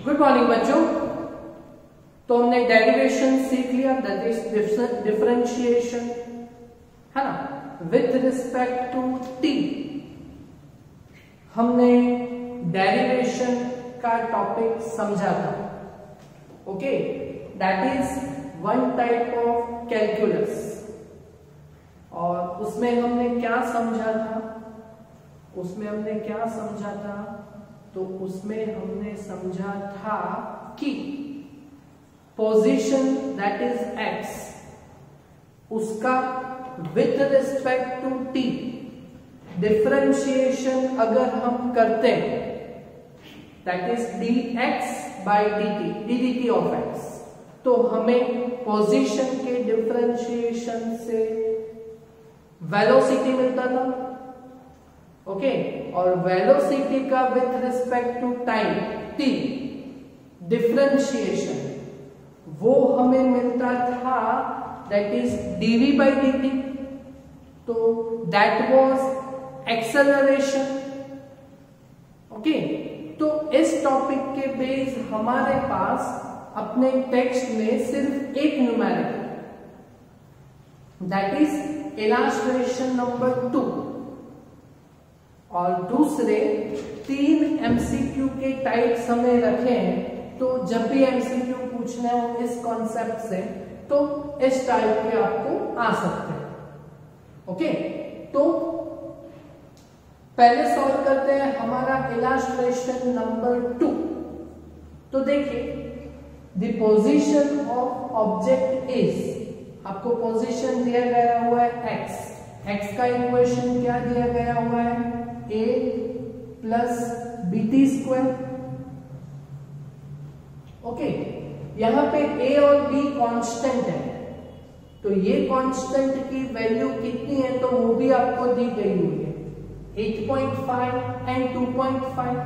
Good morning बच्चों। तो हमने डेरिवेशन सीख लिया, दैट इज डिफरेंशिएशन, है ना, विथ रिस्पेक्ट टू टी। हमने डेरिवेशन का टॉपिक समझा था। Okay, that is one type of calculus. और उसमें हमने क्या समझा था? तो उसमें हमने समझा था कि पोजीशन दैट इज एक्स, उसका with respect to t differentiation अगर हम करते हैं, that is dx by dt of x, तो हमें पोजीशन के डिफरेंशिएशन से वेलोसिटी मिलता था। ओके, और वेलोसिटी का with respect to time t differentiation वो हमें मिलता था, that is dv by dt। तो दैट वाज एक्सेलरेशन। ओके, तो इस टॉपिक के बेस हमारे पास अपने टेक्स्ट में सिर्फ एक numeric, that is illustration number 2, और दूसरे 3 एमसीक्यू के टाइप्स हमें रखे हैं। तो जब भी एमसीक्यू पूछने हो इस कॉन्सेप्ट से, तो इस टाइप के आपको आ सकते हैं। ओके, तो पहले सॉल्व करते हैं हमारा इलस्ट्रेशन नंबर 2। तो देखिए, the position of object is, आपको पोजीशन दिया गया हुआ है x का इक्वेशन क्या दिया गया हुआ है? a plus bt square. Okay, यहां पे a और b कांस्टेंट है, तो ये कांस्टेंट की वैल्यू कितनी है? तो वो भी आपको दी गई हुई है, 8.5 एंड 2.5।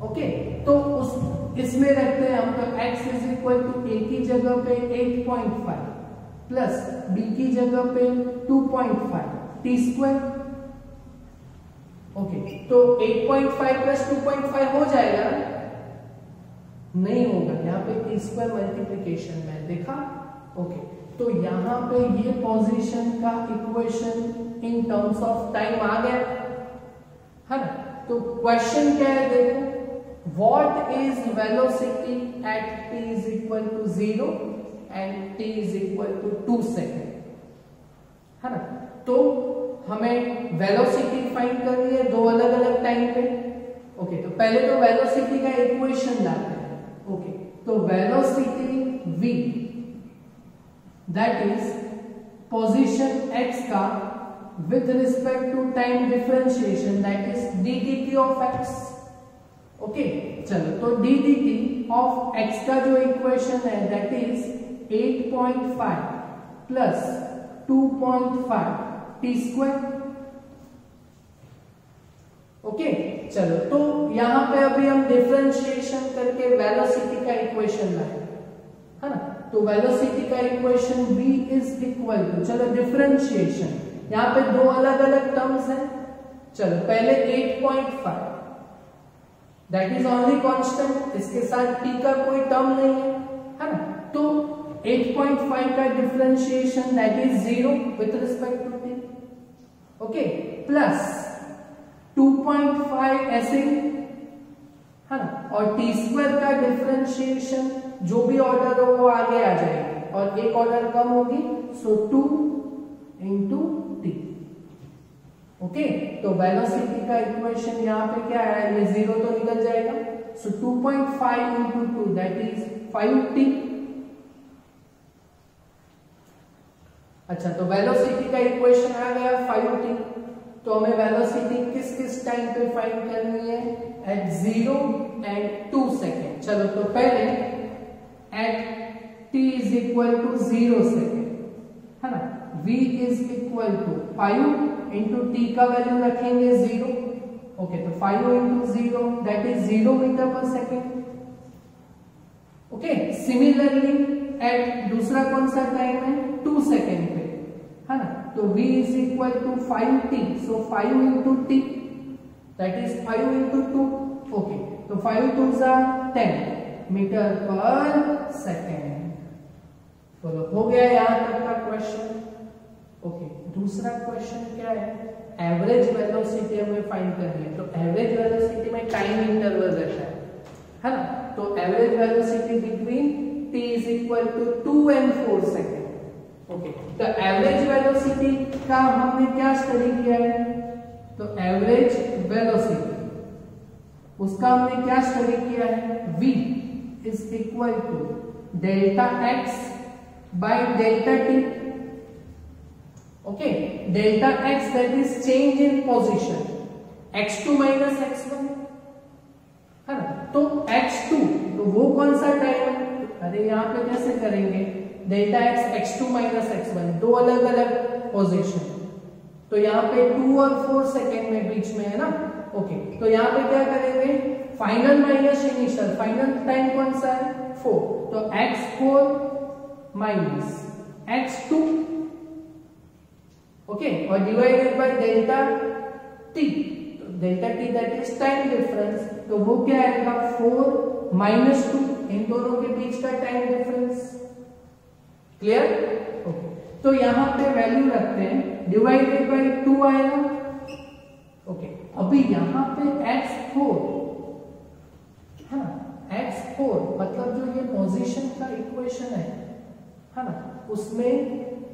ओके, तो इसमें रखते हैं हम, तो x is equal to a की जगह पे 8.5 प्लस b की जगह पे 2.5 t स्क्वायर। ओके, तो 8.5 प्लस 2.5 हो जाएगा? नहीं होगा, यहाँ पे टी स्क्वायर मल्टीप्लीकेशन में देखा। ओके, तो यहाँ पे ये पोजीशन का equation in terms of time आ गया, है ना। तो क्वेश्चन क्या है? देखो, what is velocity at t is equal to 0 and t is equal to 2 second, है ना। तो हमें वेलोसिटी फाइंड करनी है दो अलग अलग टाइम पे। ओके, तो पहले तो वेलोसिटी का इक्वेशन लाते हैं। ओके, तो velocity v that is position x का with respect to time differentiation, that is ddt of x। Okay, चलो, तो ddt ऑफ x का जो इक्वेशन है that is 8.5 plus 2.5 t squared. Okay, चलो, तो यहां पे अभी हम डिफरेंशिएशन करके वेलोसिटी का इक्वेशन लाए, है ना। तो वेलोसिटी का equation v is equal to, चलो डिफरेंशिएशन, यहां पे दो अलग अलग टर्म्स हैं। चलो, पहले 8.5 दैट इज ओनली कांस्टेंट, इसके साथ t का कोई टर्म नहीं है ना। तो 8.5 का differentiation that is 0 with respect to t। Okay, plus 2.5 ऐसे, है ना, और टी स्क्वायर का डिफरेंशिएशन जो भी ऑर्डर हो वो आगे आ जाएगी, और एक ऑर्डर कम होगी, सो 2 इंटू टी। ओके, तो वेलोसिटी का इक्वेशन यहाँ पे क्या है? ये 0 तो निकल जाएगा, सो 2.5 इंटू 2 दैट इज 5t। अच्छा, तो वेलोसिटी का इक्वेशन आ गया 5t। तो हमें वेलोसिटी किस किस टाइम पे फाइंड करनी है? At 0 and 2 second. चलो, तो पहले at t is equal to 0 second, है ना, v is equal to 5 into t का वैल्यू रखेंगे 0। ओके, तो 5 into 0 that is 0 metre per second. Okay, similarly at दूसरा कौन सा टाइम है? 2 सेकेंड पे, है ना। तो v is equal to 5t, so 5 into t that is 5 into 2। Okay, तो 5 2 10, मीटर पर सेकेंड। बोलो हो गया यहां तक का क्वेश्चन। ओके, दूसरा क्वेश्चन क्या है, एवरेज वेलोसिटी हमें फाइंड करनी है। तो एवरेज वेलोसिटी में टाइम इंटरवल रहता है ना। तो average velocity between t is equal to 2 and 4 second. Okay, तो एवरेज वेलोसिटी का हमने क्या स्टडी किया है, तो एवरेज वेलोसिटी उसका हमने क्या स्टडी किया है, v is equal to delta x by delta t। Okay, delta x that is change in position, x2 minus x1 है ना। तो x2 तो वो कौन सा टाइम है, अरे यहाँ पे कैसे करेंगे, delta x x2 minus x1 दो अलग अलग पोजीशन, तो यहाँ पे 2 और 4 सेकेंड में बीच में है ना। ओके, तो यहाँ पे क्या करेंगे, final minus initial, final time कौन सा है 4, तो x4 माइनस x2 ओके, और डिवाइडेड बाय डेल्टा t, तो delta t that is time difference, तो वो क्या आएगा 4 माइनस 2, इन दोनों के बीच का टाइम डिफरेंस। क्लियर? ओके, तो यहां पे वैल्यू रखते हैं, डिवाइडेड बाय 2 आएगा। ओके, अभी यहां पे x4 है ना, x4 मतलब जो ये पोजीशन का इक्वेशन है ना, उसमें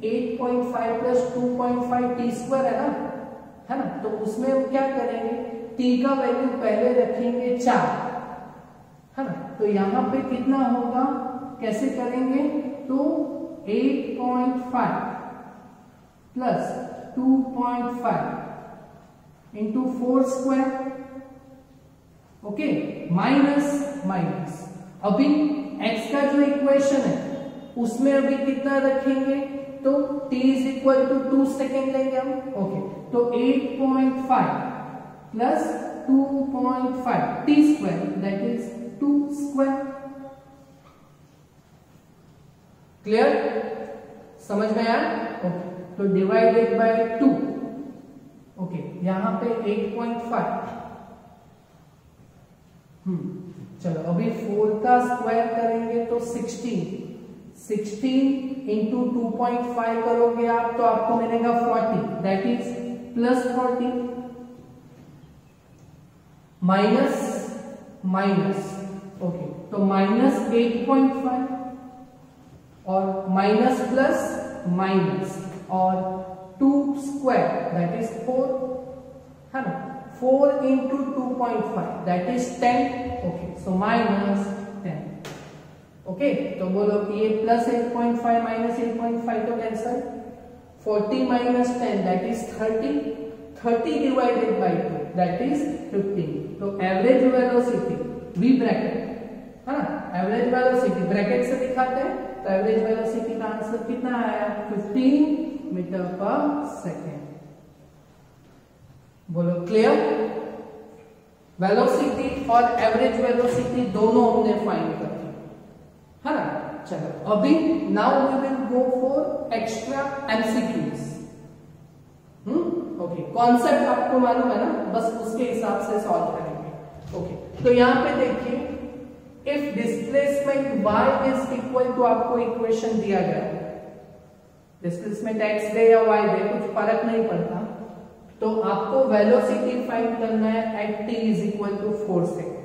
8.5 प्लस 2.5 टी स्क्वायर है ना। तो उसमें हम क्या करेंगे, t का वैल्यू पहले रखेंगे 4 है ना। तो यहां पे कितना होगा, कैसे करेंगे, तो 8.5 plus 2.5 into 4 square, okay, minus minus, अभी x का जो इक्वेशन है उसमें अभी कितना रखेंगे, तो t is equal to 2 second लेंगे हम। ओके, तो 8.5 plus 2.5 t squared that is 2 squared. Clear? समझ में आया? ओके, तो डिवाइडेड बाय 2। ओके, यहां पे 8.5 चलो अभी 4 का स्क्वायर करेंगे तो 16 इंटू 2.5 करोगे आप तो आपको मिलेगा 40 that is plus 40 minus minus. Okay, तो माइनस 8.5 और माइनस प्लस माइनस और 2 स्क्वायर दैट इज 4 है ना। 4 into 2.5 that is 10। Okay, so minus 10। Okay, तो बोलो कि ये प्लस 8.5 माइनस 8.5 तो cancel, 40 minus 10 that is 30, 30 divided by 2 that is 15। तो एवरेज वेलोसिटी v ब्रैकेट है ना, एवरेज वेलोसिटी ब्रैकेट से दिखाते हैं, तो एवरेज वेलोसिटी का आंसर कितना आया, 15 मीटर पर सेकेंड। बोलो क्लियर? वेलोसिटी और एवरेज वेलोसिटी दोनों हमने फाइंड कर है ना। चलो अभी now we will go for extra MCQs. Okay, concept आपको मालूम है ना, बस उसके हिसाब से सॉल्व करेंगे। ओके, तो यहां पे देखिए, if displacement y is equal to, आपको इक्वेशन दिया गया है, डिस्प्लेसमेंट x दे या y दे कुछ फर्क नहीं पड़ता, तो आपको वेलोसिटी फाइंड करना है at t is equal to 4 second.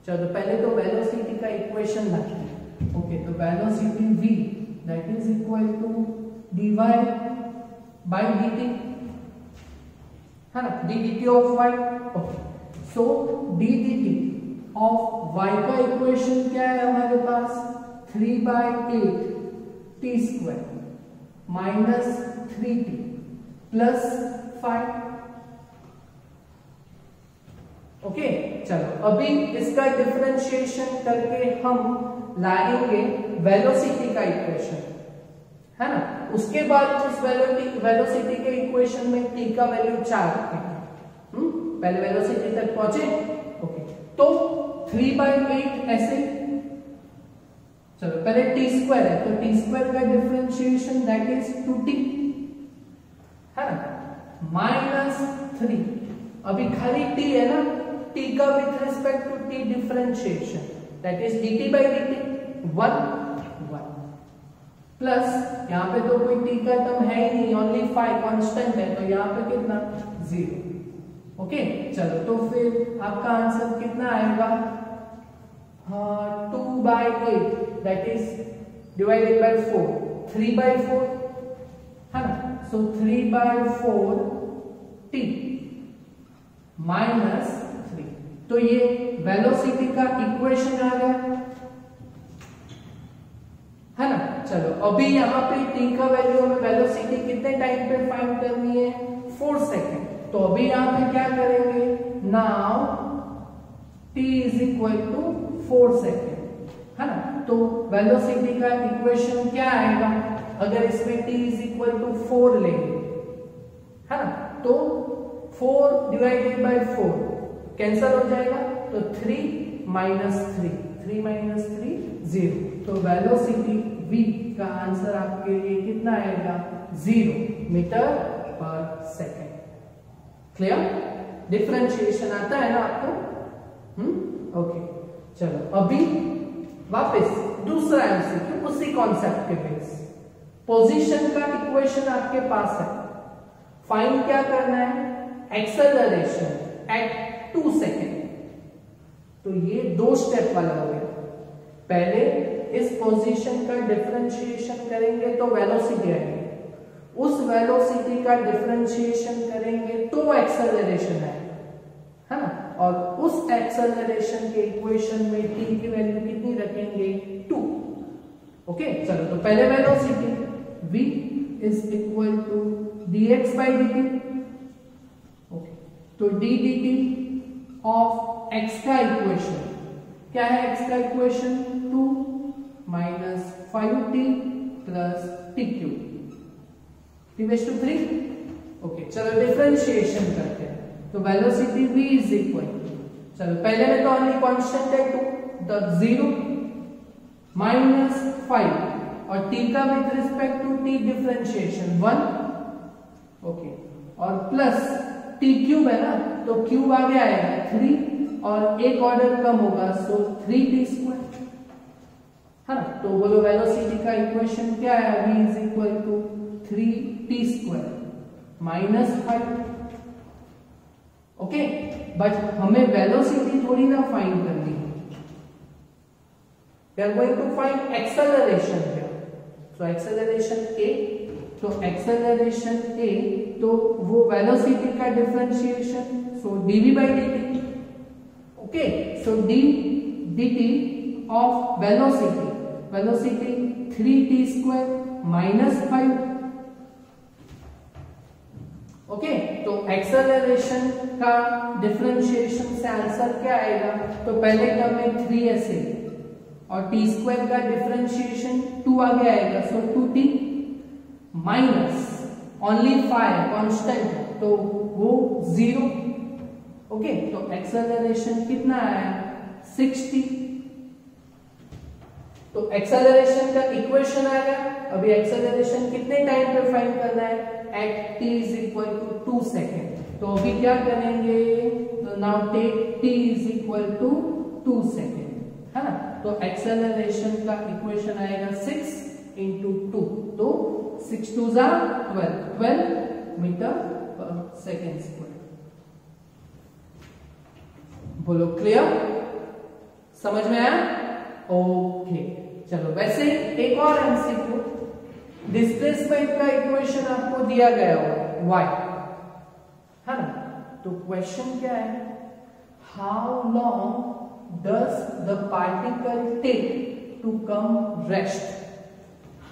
चलो पहले तो वेलोसिटी का इक्वेशन लिखिए। ओके, तो velocity v that is equal to dy by dt है ना, ddt of y। Okay, so ddt of y का इक्वेशन क्या है हमारे पास, 3/8 t squared minus 3t plus 5। Okay, चलो अभी इसका डिफरेंशिएशन करके हम लाएंगे वेलोसिटी का इक्वेशन है ना। उसके बाद उस वेलोसिटी के इक्वेशन में t का वैल्यू 4 रखेंगे। पहले वेलोसिटी तक पहुंचे। ओके, तो 3/8 ऐसे, चलो पहले t स्क्वायर है तो t स्क्वायर का डिफरेंशिएशन दैट इज 2t है ना, माइनस 3। अभी खाली t है ना, t का with respect to t differentiation that is dt by dt 1 plus यहाँ पे तो कोई t का टर्म है ही नहीं, ओनली फाइव कांस्टेंट है, तो यहाँ पे कितना 0। ओके चलो, तो फिर आपका आंसर कितना आएगा 2/8 दैट इज डिवाइडेड बाय 4 3/4 है ना। सो 3/4 t माइनस 3, तो ये वेलोसिटी का इक्वेशन आ गया है ना। चलो अभी यहाँ पे t का वैल्यू हमें वेलोसिटी कितने टाइम पे फाइंड करनी है 4 सेकेंड, तो अभी यहाँ पे क्या करेंगे, now t is equal to 4 second है ना। तो वेलोसिटी का इक्वेशन क्या आएगा, अगर इसमें t इज इक्वल टू 4 लेंगे है ना, तो 4 डिवाइडेड बाय 4 कैंसल हो जाएगा, तो 3 माइनस 3 0, तो वेलोसिटी v का आंसर आपके लिए कितना आएगा 0 metre per second. Clear, differentiation आता है ना आपको। ओके चलो अभी वापस दूसरा एमसीक्यू उसी कॉन्सेप्ट के बेस, पोजीशन का इक्वेशन आपके पास है, फाइंड क्या करना है, एक्सेलरेशन एट 2 सेकेंड। तो ये 2 स्टेप वाला हो गया, पहले इस पोजीशन का डिफरेंशिएशन करेंगे तो वेलोसिटी आएगी, उस वेलोसिटी का डिफरेंशिएशन करेंगे तो एक्सेलरेशन आएगा है ना, और उस एक्सेलरेशन के इक्वेशन में t की वैल्यू कितनी रखेंगे 2। ओके चलो, तो पहले velocity v is equal to dx by dt। Okay तो d dt ऑफ x का इक्वेशन क्या है, x का equation 2 minus 5t plus t cube t/3। Okay चलो डिफरेंशिएशन करते हैं, तो velocity v is equal to, चलो पहले में तो ओनली कांस्टेंट है 2, तो 0 माइनस 5 और t का with respect to t differentiation 1। Okay और प्लस t क्यूब है ना, तो क्यूब आगे आएगा 3 और एक ऑर्डर कम होगा, सो 3t² है ना। तो बोलो वेलोसिटी का इक्वेशन क्या है, v is equal to 3t² minus 5। Okay but हमें वेलोसिटी थोड़ी ना फाइंड करनी है, we are going to find acceleration here. So acceleration a, तो एक्सेलरेशन a, तो वो वेलोसिटी का differentiation, so dv by dt। Okay so d dt of velocity 3t² minus 5। Okay तो एक्सेलरेशन का डिफरेंशिएशन से आंसर क्या आएगा, तो पहले टर्म में 3s है और t² का डिफरेंशिएशन 2 आगे आएगा, सो 2t माइनस ओनली 5 कांस्टेंट, तो वो 0। ओके तो एक्सेलरेशन कितना आया 60। तो एक्सेलरेशन का इक्वेशन आ गया, अभी एक्सेलरेशन कितने टाइम पे फाइंड करना है, at t is equal to 2 second. तो अभी क्या करेंगे, तो now take t is equal to 2 second है ना, तो एक्सेलरेशन का इक्वेशन आएगा 6 इंटू 2, तो 6 2 जा 12 मीटर पर सेकेंड स्क्वायर। बोलो क्लियर, समझ में आया। ओके चलो, वैसे एक और एमसीक्यू, डिस्प्लेसमेंट का इक्वेशन आपको दिया गया होगा y है ना, तो क्वेश्चन क्या है, how long does the particle take to come rest.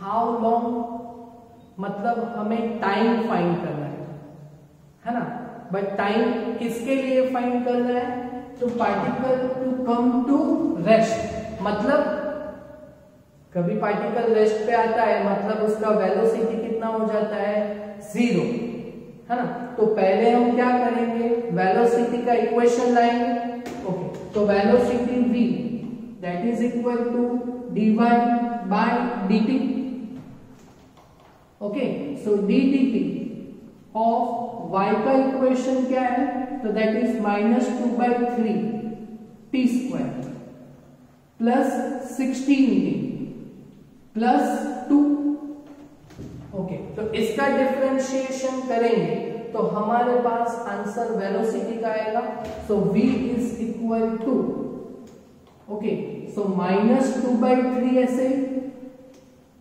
How long मतलब हमें टाइम फाइंड करना है ना, बट टाइम किसके लिए फाइंड करना है, तो particle to come to rest, मतलब कभी पार्टिकल रेस्ट पे आता है मतलब उसका वेलोसिटी कितना हो जाता है 0 है ना। तो पहले हम क्या करेंगे, वेलोसिटी का इक्वेशन लाएंगे। ओके तो velocity v that is equal to dy by dt। Okay so d dt of y का इक्वेशन क्या है, तो that is -2/3 t² plus 16t plus 2। Okay, तो इसका डिफरेंशिएशन करेंगे तो हमारे पास आंसर वेलोसिटी का आएगा। So v is equal to, okay, so -2/3 ऐसे,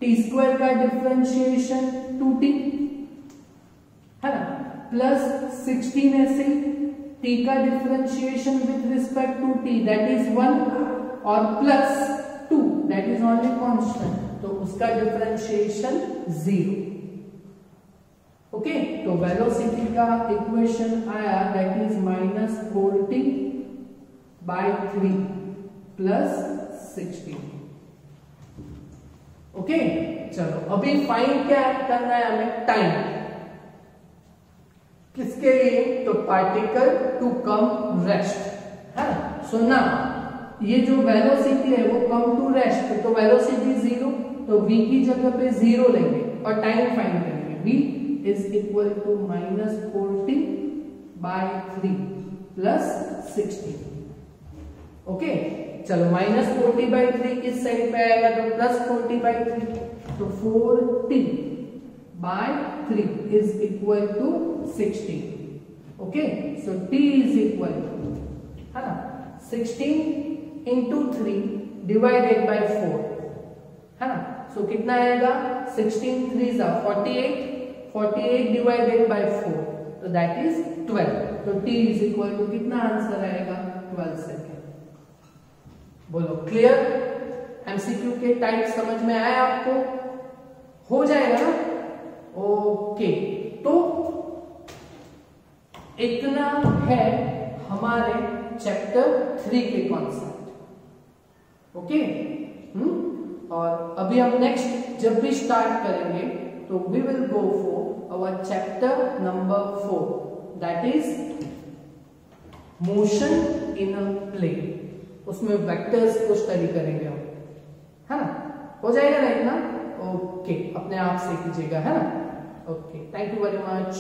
टी स्क्वायर का डिफरेंशिएशन 2t है ना, प्लस 16 ऐसे, t का differentiation with respect to t that is 1 और plus 2 that is only constant, तो उसका डिफरेंशिएशन 0। ओके, तो वेलोसिटी का इक्वेशन आया दैट इज -40/3 प्लस 16। ओके, चलो अभी फाइंड क्या करना है हमें, टाइम। किसके लिए, तो पार्टिकल टू कम रेस्ट है। सो ना ये जो वेलोसिटी है वो कम टू रेस्ट, तो वेलोसिटी 0, तो v की जगह पे 0 लेंगे और टाइम फाइंड करेंगे। v is equal to -40/3 plus 16। Okay, चलो -40/3 इस साइड पे आएगा तो प्लस 40/3, तो 40/3 is equal to 16। Okay, so t is equal to, है ना, 16 इंटू 3 डिवाइडेड बाय 4 है ना। सो कितना आएगा, 16 3 जा 48 डिवाइडेड बाय 4, तो दैट इज 12। तो t इज इक्वल टू कितना आंसर आएगा, 12 सेकेंड। बोलो क्लियर। एमसीक्यू के टाइप समझ में आया आपको, हो जाएगा ना। ओके, तो इतना है हमारे चैप्टर 3 के कॉन्सेप्ट। ओके, और अभी हम नेक्स्ट जब भी स्टार्ट करेंगे तो we will go for our chapter number 4 that is motion in a plane. उसमें वेक्टर्स को स्टडी करेंगे हम, है ना। हो जाएगा ना इतना। ओके, अपने आप से कीजिएगा, है ना। Okay, thank you very much.